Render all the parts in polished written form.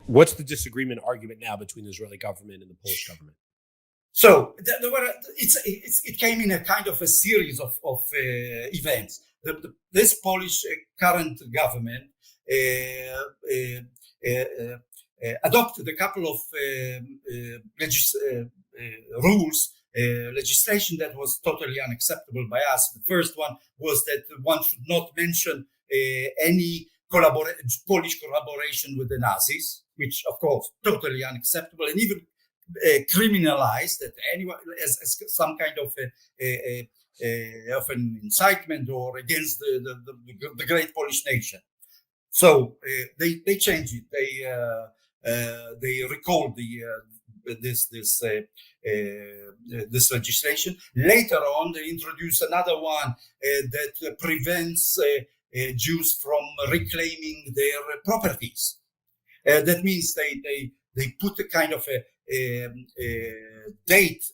What's the disagreement argument now between the Israeli government and the Polish government? So it came in a kind of a series of events. This Polish current government adopted a couple of rules, legislation that was totally unacceptable by us. The first one was that one should not mention any Polish collaboration with the Nazis, which of course totally unacceptable, and even criminalized that anyone as some kind of an incitement or against the great Polish nation. So they changed it. They recalled this legislation. Later on, they introduced another one that prevents Jews from reclaiming their properties. That means they put a kind of a date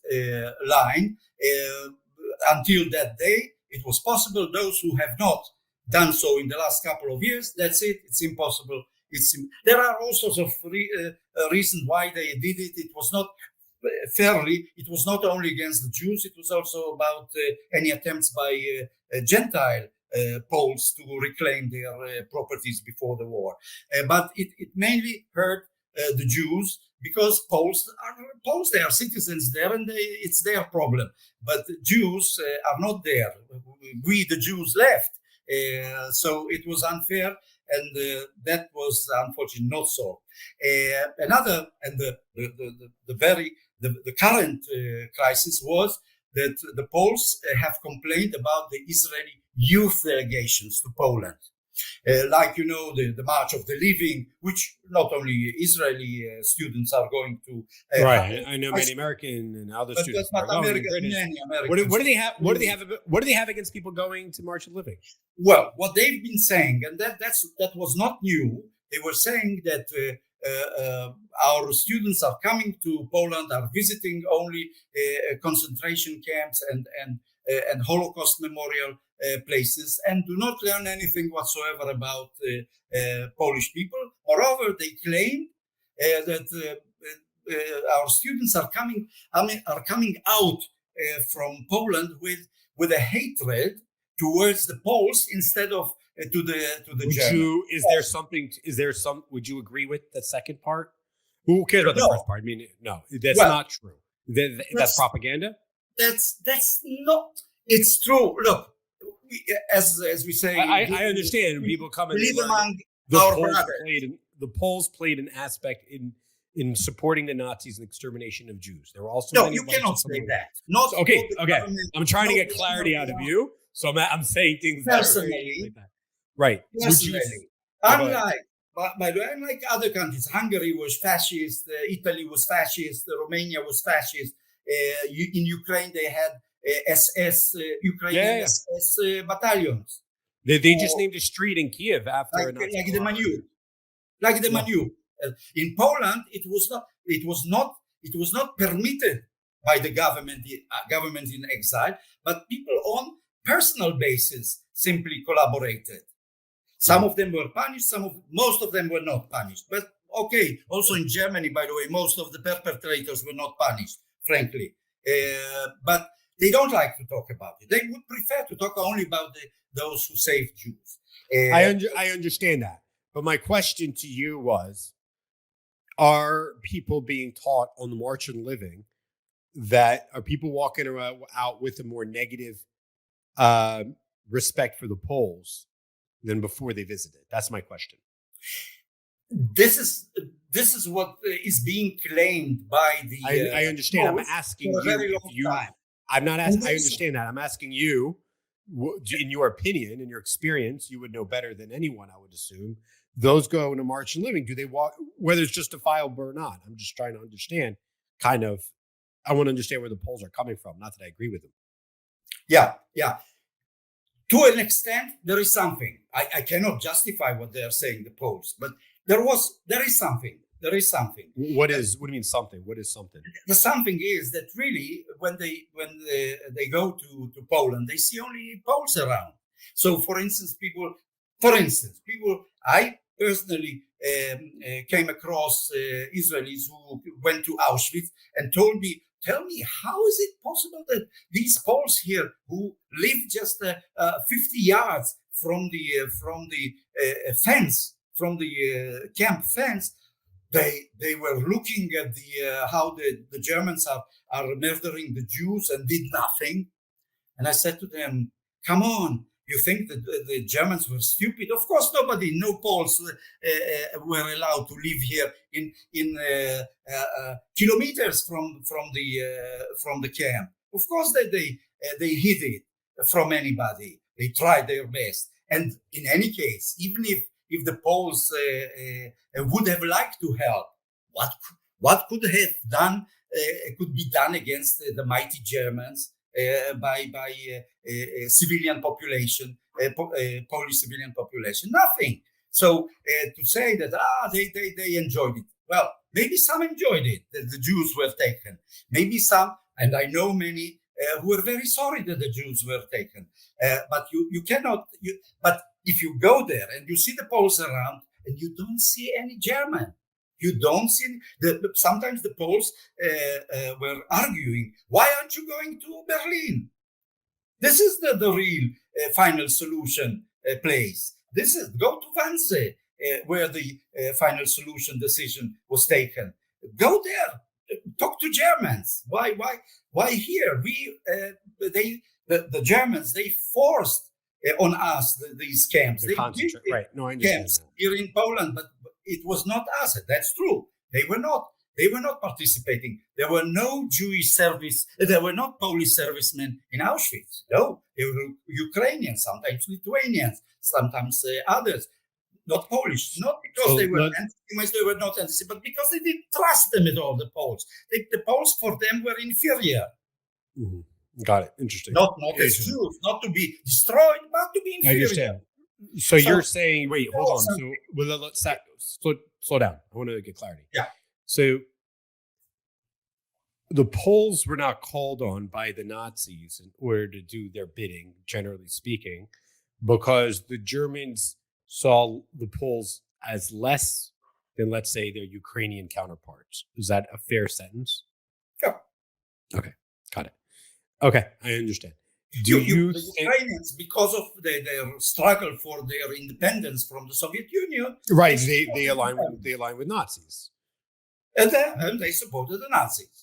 line until that day. It was possible. Those who have not done so in the last couple of years, that's it. It's impossible. There are all sorts of reasons why they did it. It was not fairly. It was not only against the Jews. It was also about any attempts by Gentile Poles to reclaim their properties before the war. But it mainly hurt the Jews, because Poles, they are citizens there, and it's their problem. But Jews are not there. We, the Jews, left. So it was unfair, and that was unfortunately not so. Another, and the current crisis was that the Poles have complained about the Israeli youth delegations to Poland. Like, the March of the Living, which not only Israeli students are going to. Right, I know many American and other students are going. Many American. What do they have? What do they have against people going to March of Living? Well, what they've been saying, and that was not new. They were saying that our students are coming to Poland, are visiting only concentration camps and Holocaust memorial places, and do not learn anything whatsoever about Polish people. Moreover, they claim that our students are coming out from Poland with a hatred towards the Poles instead of to the Germans. Would you agree with the second part? Who cares about the first part? I mean, no, that's not true. That's propaganda. That's not. It's true. Look, as we say, I understand people come and live among the Poles played an aspect in supporting the Nazis and extermination of Jews. There were also you cannot say that. Not okay. I'm trying to get clarity out of you, so I'm saying things personally. Like that. Right. Personally, unlike other countries, Hungary was fascist, Italy was fascist, Romania was fascist. In Ukraine, they had SS, Ukrainian SS battalions. They just named a street in Kiev after like the Manu. In Poland, it was not permitted by the government in exile, but people on personal basis simply collaborated. Some of them were punished. Most of them were not punished. But okay, also in Germany, by the way, most of the perpetrators were not punished, frankly. But they don't like to talk about it. They would prefer to talk only about those who saved Jews. I understand that. But my question to you was, are people being taught on the March of Living that are people walking out with a more negative respect for the Poles than before they visited? That's my question. This is what is being claimed by the. I understand. I'm asking you. For a very long time. I'm not asking. I understand that. I'm asking you, in your opinion, in your experience, you would know better than anyone, I would assume. Those go into March and Living. Do they walk, whether it's justifiable or not? I'm just trying to understand. I want to understand where the Poles are coming from. Not that I agree with them. Yeah. To an extent, there is something. I cannot justify what they are saying, the Poles, but there is something. There is something. What do you mean something? What is something? The something is that really, when they go to Poland, they see only Poles around. So, for instance, I personally came across Israelis who went to Auschwitz and told me, tell me, how is it possible that these Poles here who live just 50 yards from the fence, from the camp fence, they were looking at how the Germans are murdering the Jews and did nothing. And I said to them, come on, you think that the Germans were stupid? Of course, no Poles were allowed to live here in kilometers from the camp. Of course, they hid it from anybody. They tried their best. And in any case, even if the Poles would have liked to help, what could be done against the mighty Germans by civilian population, Polish civilian population? Nothing. So to say that they enjoyed it, well, maybe some enjoyed it, that the Jews were taken. Maybe some, and I know many who were very sorry that the Jews were taken. But you cannot. But if you go there and you see the Poles around and you don't see any German, you don't see. Sometimes the Poles were arguing, why aren't you going to Berlin? This is the real final solution place. This is, go to Wannsee, where the final solution decision was taken. Go there, talk to Germans. Why here? The Germans, they forced on us these camps. They concentrate, right? No, I understand camps that. Here in Poland, but it was not us. That's true. They were not participating. There were no Jewish service. There were not Polish servicemen in Auschwitz. No, they were Ukrainians, sometimes Lithuanians, sometimes others. Not Polish, not because they were anti-Semites, they were not anti-Semites, but because they didn't trust them at all, the Poles. The Poles, for them, were inferior. Mm-hmm. Got it. Interesting. Not as Jews, not to be destroyed, but to be inferior. I understand. So you're saying, wait, hold on. So let's slow down. I want to get clarity. Yeah. So the Poles were not called on by the Nazis in order to do their bidding, generally speaking, because the Germans saw the Poles as less than, let's say, their Ukrainian counterparts. Is that a fair sentence? Yeah. Okay. Got it. Okay. I understand. The Ukrainians, because of their struggle for their independence from the Soviet Union, right? They align with Nazis, and they supported the Nazis.